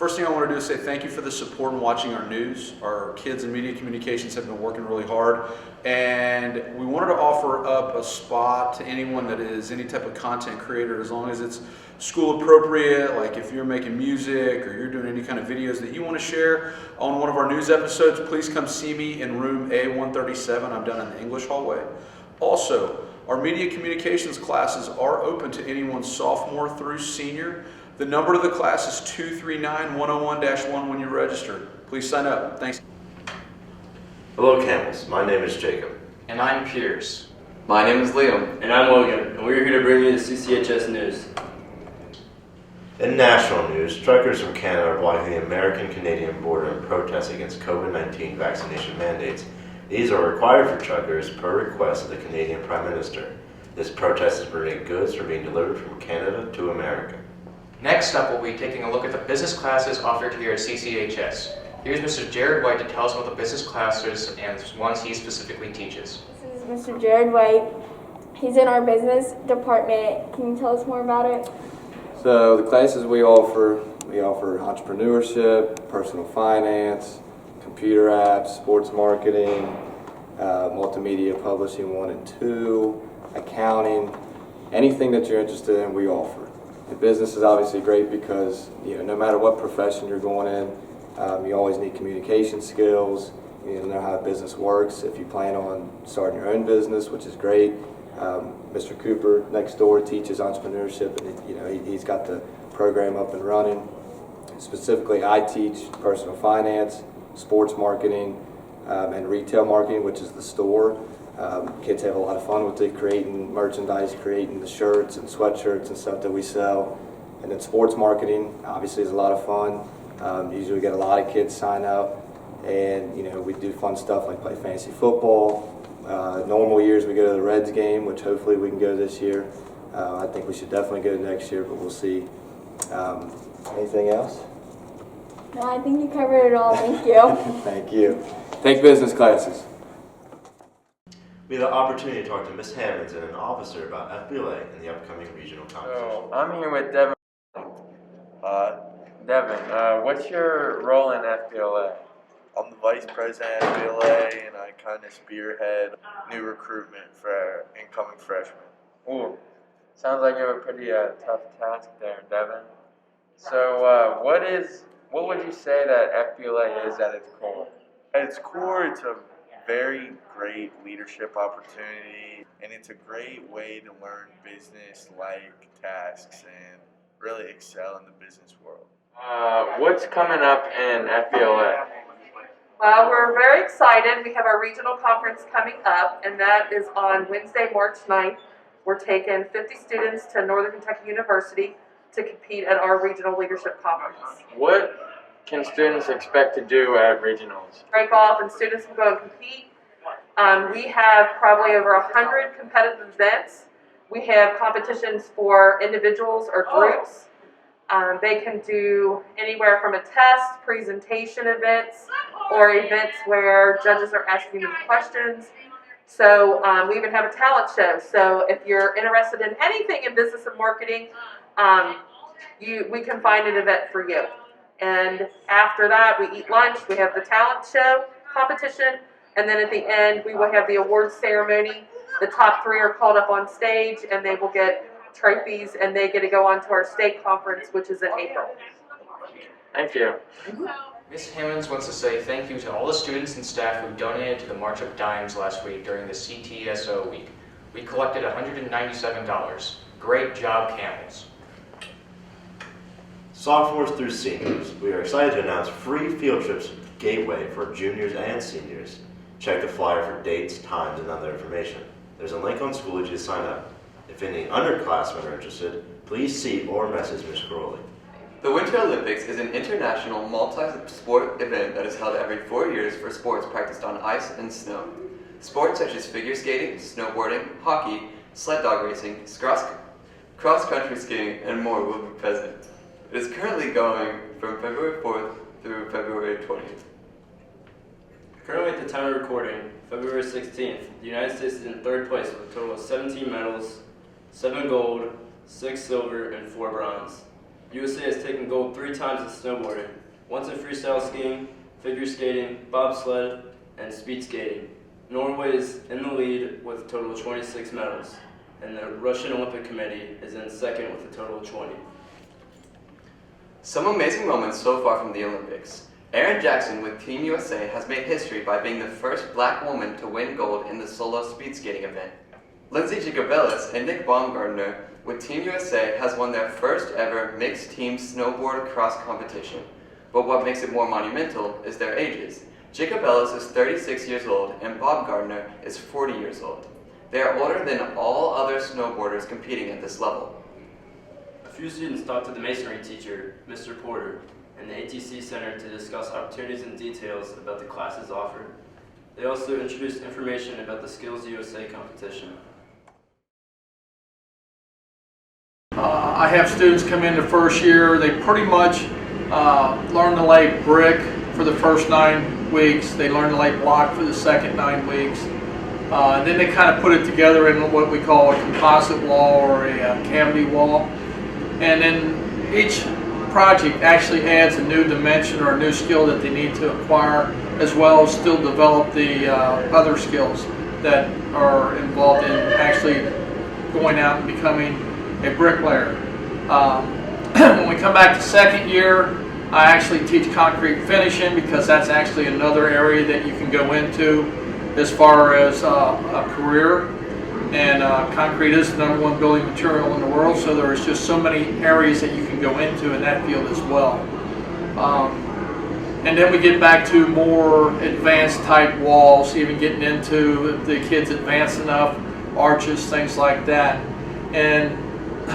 First thing I want to do is say thank you for the support in watching our news. Our kids in media communications have been working really hard, and we wanted to offer up a spot to anyone that is any type of content creator, as long as it's school appropriate, like if you're making music or you're doing any kind of videos that you want to share on one of our news episodes, please come see me in room A137. I'm down in the English hallway. Also, our media communications classes are open to anyone sophomore through senior. The number of the class is 239-101-1 when you register. Please sign up. Thanks. Hello, Camels. My name is Jacob. And I'm Pierce. My name is Liam. And I'm Logan, and we're here to bring you the CCHS News. In national news, truckers from Canada are blocking the American-Canadian border in protest against COVID-19 vaccination mandates. These are required for truckers per request of the Canadian Prime Minister. This protest is preventing goods from being delivered from Canada to America. Next up, we'll be taking a look at the business classes offered here at CCHS. Here's Mr. Jared White to tell us about the business classes and ones he specifically teaches. This is Mr. Jared White. He's in our business department. Can you tell us more about it? So the classes we offer entrepreneurship, personal finance, computer apps, sports marketing, multimedia publishing 1 and 2, accounting, anything that you're interested in, we offer. The business is obviously great because no matter what profession you're going in, you always need communication skills. You need to know how a business works. If you plan on starting your own business, which is great, Mr. Cooper next door teaches entrepreneurship, and he's got the program up and running. Specifically, I teach personal finance, sports marketing, and retail marketing, which is the store. Kids have a lot of fun with it, creating merchandise, creating the shirts and sweatshirts and stuff that we sell. And then sports marketing, obviously, is a lot of fun. Usually we get a lot of kids sign up, and we do fun stuff like play fantasy football. Normal years we go to the Reds game, which hopefully we can go this year. I think we should definitely go next year, but we'll see. Anything else? No, I think you covered it all. Thank you. Thank you. Take business classes. We had the opportunity to talk to Ms. Hammonds and an officer about FBLA in the upcoming regional competition. So, I'm here with Devin. Devin, what's your role in FBLA? I'm the vice president at FBLA, and I kind of spearhead new recruitment for incoming freshmen. Ooh, sounds like you have a pretty tough task there, Devin. So, what would you say that FBLA is at its core? At its core, it's a very great leadership opportunity, and it's a great way to learn business-like tasks and really excel in the business world. What's coming up in FBLA? Well, we're very excited. We have our regional conference coming up, and that is on Wednesday, March 9th. We're taking 50 students to Northern Kentucky University to compete at our regional leadership conference. What can students expect to do at regionals? Break off, and students will go and compete. We have probably over 100 competitive events. We have competitions for individuals or groups. They can do anywhere from a test, presentation events, or events where judges are asking them questions. So we even have a talent show. So if you're interested in anything in business and marketing, we can find an event for you. And after that, we eat lunch, we have the talent show competition, and then at the end, we will have the awards ceremony. The top 3 are called up on stage, and they will get trophies, and they get to go on to our state conference, which is in April. Thank you. Ms. Hammonds wants to say thank you to all the students and staff who donated to the March of Dimes last week during the CTSO week. We collected $197. Great job, Camels. Sophomores through seniors, we are excited to announce free field trips to Gateway for juniors and seniors. Check the flyer for dates, times, and other information. There's a link on Schoology to sign up. If any underclassmen are interested, please see or message Ms. Crowley. The Winter Olympics is an international multi-sport event that is held every 4 years for sports practiced on ice and snow. Sports such as figure skating, snowboarding, hockey, sled dog racing, cross-country skiing, and more will be present. It is currently going from February 4th through February 20th. Currently at the time of recording, February 16th, the United States is in 3rd place with a total of 17 medals, 7 gold, 6 silver, and 4 bronze. USA has taken gold 3 times in snowboarding, once in freestyle skiing, figure skating, bobsled, and speed skating. Norway is in the lead with a total of 26 medals, and the Russian Olympic Committee is in second with a total of 20. Some amazing moments so far from the Olympics. Erin Jackson with Team USA has made history by being the first black woman to win gold in the solo speed skating event. Lindsay Jacobellis and Nick Baumgartner with Team USA has won their first ever mixed team snowboard cross competition. But what makes it more monumental is their ages. Jacobellis is 36 years old and Baumgartner is 40 years old. They are older than all other snowboarders competing at this level. A few students talked to the masonry teacher, Mr. Porter, in the ATC Center to discuss opportunities and details about the classes offered. They also introduced information about the Skills USA competition. I have students come in the first year, they pretty much learn to lay brick for the first 9 weeks, they learn to lay block for the second 9 weeks. Then they kind of put it together in what we call a composite wall or a cavity wall. And then each project actually adds a new dimension or a new skill that they need to acquire, as well as still develop the other skills that are involved in actually going out and becoming a bricklayer. When we come back to second year, I actually teach concrete finishing because that's actually another area that you can go into as far as a career. And concrete is the #1 building material in the world, so there is just so many areas that you can go into in that field as well. And then we get back to more advanced type walls, even getting into, if the kids advanced enough, arches, things like that. And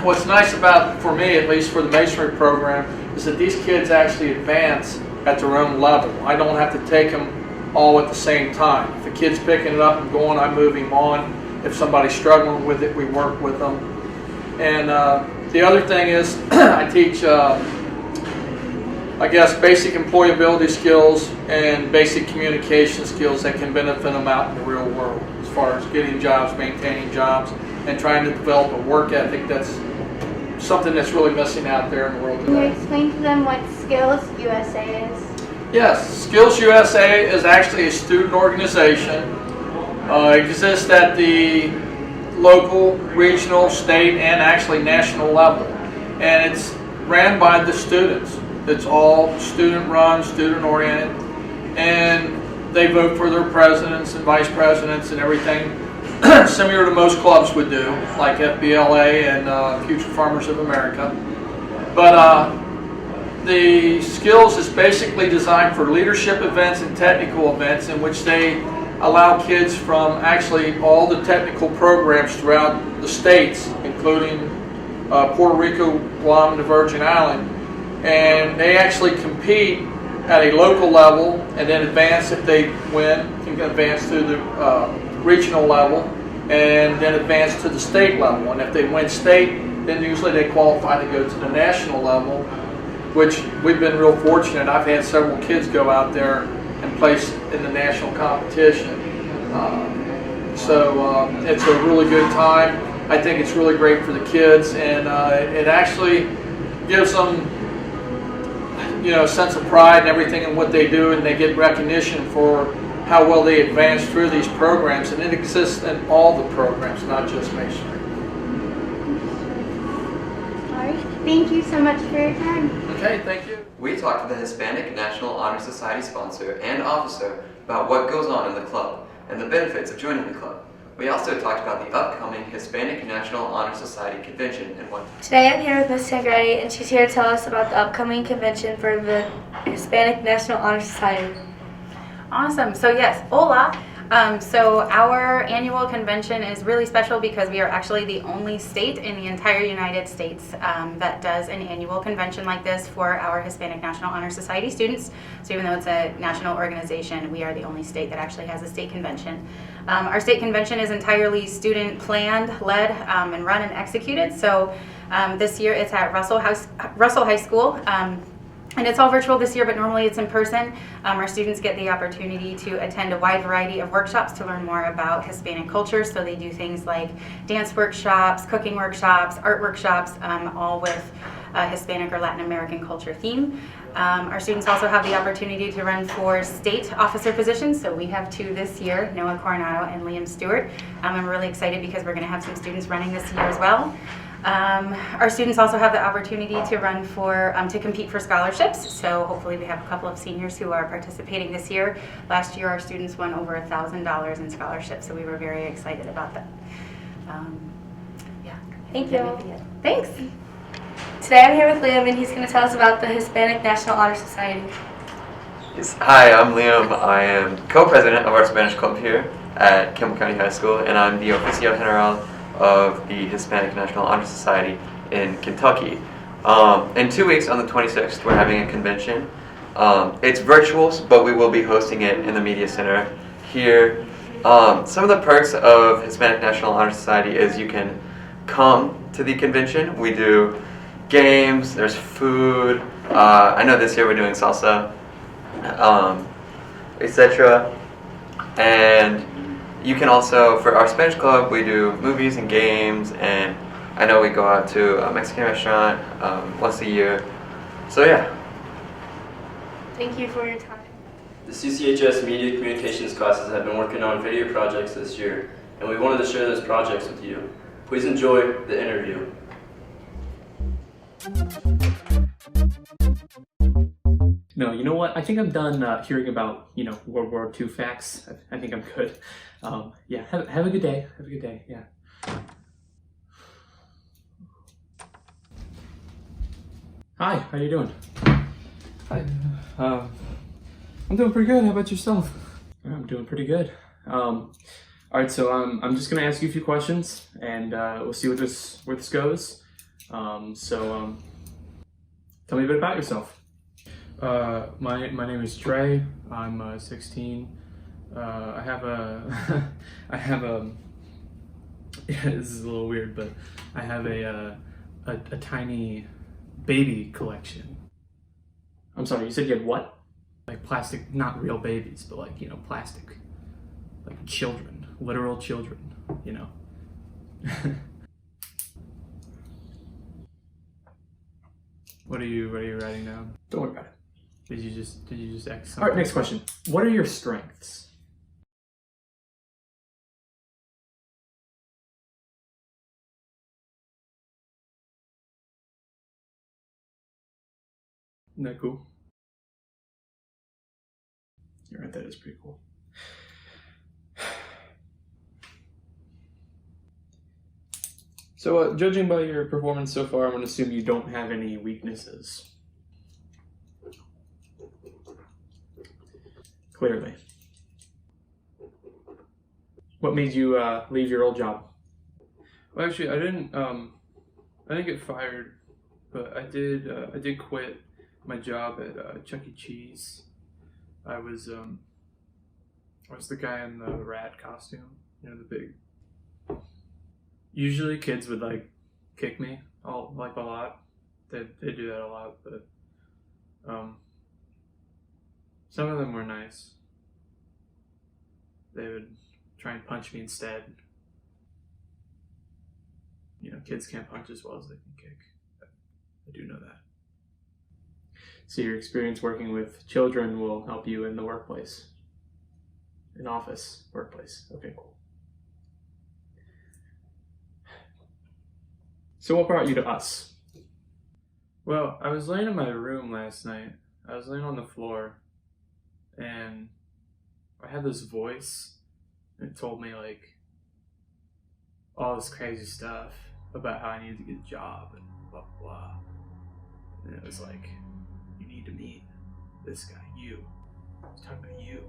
what's nice about, for me at least for the masonry program, is that these kids actually advance at their own level. I don't have to take them all at the same time. If a kid's picking it up and going, I move him on. If somebody's struggling with it, we work with them. And the other thing is I teach, I guess, basic employability skills and basic communication skills that can benefit them out in the real world as far as getting jobs, maintaining jobs, and trying to develop a work ethic that's something that's really missing out there in the world Can you today. explain to them what Skills USA is? Yes, Skills USA is actually a student organization. It exists at the local, regional, state, and actually national level. And it's ran by the students. It's all student-run, student-oriented. And they vote for their presidents and vice presidents and everything, similar to most clubs would do, like FBLA and Future Farmers of America. But the Skills is basically designed for leadership events and technical events in which they allow kids from actually all the technical programs throughout the states, including Puerto Rico, Guam, and the Virgin Islands. And they actually compete at a local level and then advance if they win, can advance to the regional level and then advance to the state level. And if they win state, then usually they qualify to go to the national level, which we've been real fortunate. I've had several kids go out there and place in the national competition. So it's a really good time. I think it's really great for the kids, and it actually gives them, you know, a sense of pride and everything in what they do, and they get recognition for how well they advance through these programs, and it exists in all the programs, not just masonry. All right. Thank you so much for your time. Okay, thank you. We talked to the Hispanic National Honor Society sponsor and officer about what goes on in the club and the benefits of joining the club. We also talked about the upcoming Hispanic National Honor Society convention and what. Today I'm here with Ms. Tagrati, and she's here to tell us about the upcoming convention for the Hispanic National Honor Society. Awesome. So yes, hola. So our annual convention is really special because we are actually the only state in the entire United States that does an annual convention like this for our Hispanic National Honor Society students. So even though it's a national organization, we are the only state that actually has a state convention. Our state convention is entirely student planned, led, and run and executed. So this year it's at Russell High School. And it's all virtual this year, but normally it's in person. Our students get the opportunity to attend a wide variety of workshops to learn more about Hispanic culture. So they do things like dance workshops, cooking workshops, art workshops, all with Hispanic or Latin American culture theme. Our students also have the opportunity to run for state officer positions, so we have 2 this year, Noah Coronado and Liam Stewart. I'm really excited because we're going to have some students running this year as well. Our students also have the opportunity to run for, to compete for scholarships, so hopefully we have a couple of seniors who are participating this year. Last year our students won over $1,000 in scholarships, so we were very excited about that. Yeah. Thank you. Thanks. Today I'm here with Liam and he's going to tell us about the Hispanic National Honor Society. Yes. Hi, I'm Liam. I am co-president of our Spanish club here at Campbell County High School, and I'm the Oficial General of the Hispanic National Honor Society in Kentucky. In 2 weeks, on the 26th, we're having a convention. It's virtual, but we will be hosting it in the Media Center here. Some of the perks of Hispanic National Honor Society is you can come to the convention. We do games, there's food. I know this year we're doing salsa, etc. And you can also, for our Spanish club, we do movies and games, and I know we go out to a Mexican restaurant once a year. So yeah. Thank you for your time. The CCHS Media Communications classes have been working on video projects this year, and we wanted to share those projects with you. Please enjoy the interview. No, you know what? I think I'm done hearing about, World War II facts. I think I'm good. Yeah, have a good day. Have a good day, yeah. Hi, how you doing? Hi. I'm doing pretty good. How about yourself? I'm doing pretty good. All right, so I'm just gonna ask you a few questions, and we'll see where this goes. Tell me a bit about yourself. My name is Trey. I'm 16. I have a yeah, this is a little weird, but I have a tiny baby collection. I'm sorry, you said you had what? Like plastic, not real babies, but like, plastic, like children, literal children, What are you writing down? Don't worry about it. Did you just X something? All right, next question. What are your strengths? Isn't that cool? You're right, that is pretty cool. So, judging by your performance so far, I'm going to assume you don't have any weaknesses. Clearly. What made you leave your old job? Well, actually, I didn't get fired, but I did quit my job at Chuck E. Cheese. I was the guy in the rat costume, the big. Usually kids would kick me a lot. They do that a lot, but some of them were nice. They would try and punch me instead. Kids can't punch as well as they can kick. I do know that. So your experience working with children will help you in the workplace. In office, workplace. Okay, cool. So what brought you to us? Well, I was laying in my room last night. I was laying on the floor, and I had this voice, and it told me all this crazy stuff about how I needed to get a job and blah blah blah. And it was like, you need to meet this guy, you. I was talking about you.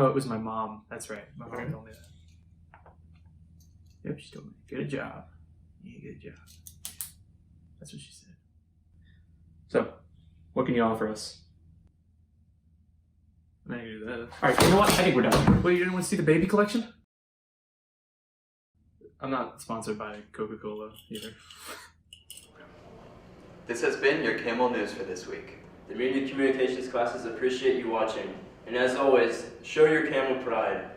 Oh, it was my mom. That's right. My mom told me that. Yep, she told me, get a job. You need to get a job. That's what she said. So, what can you offer us? I'm not gonna do that. Alright, you know what? I think we're done. Wait, you didn't want to see the baby collection? I'm not sponsored by Coca-Cola either. This has been your Camel News for this week. The media communications classes appreciate you watching. And as always, show your camel pride.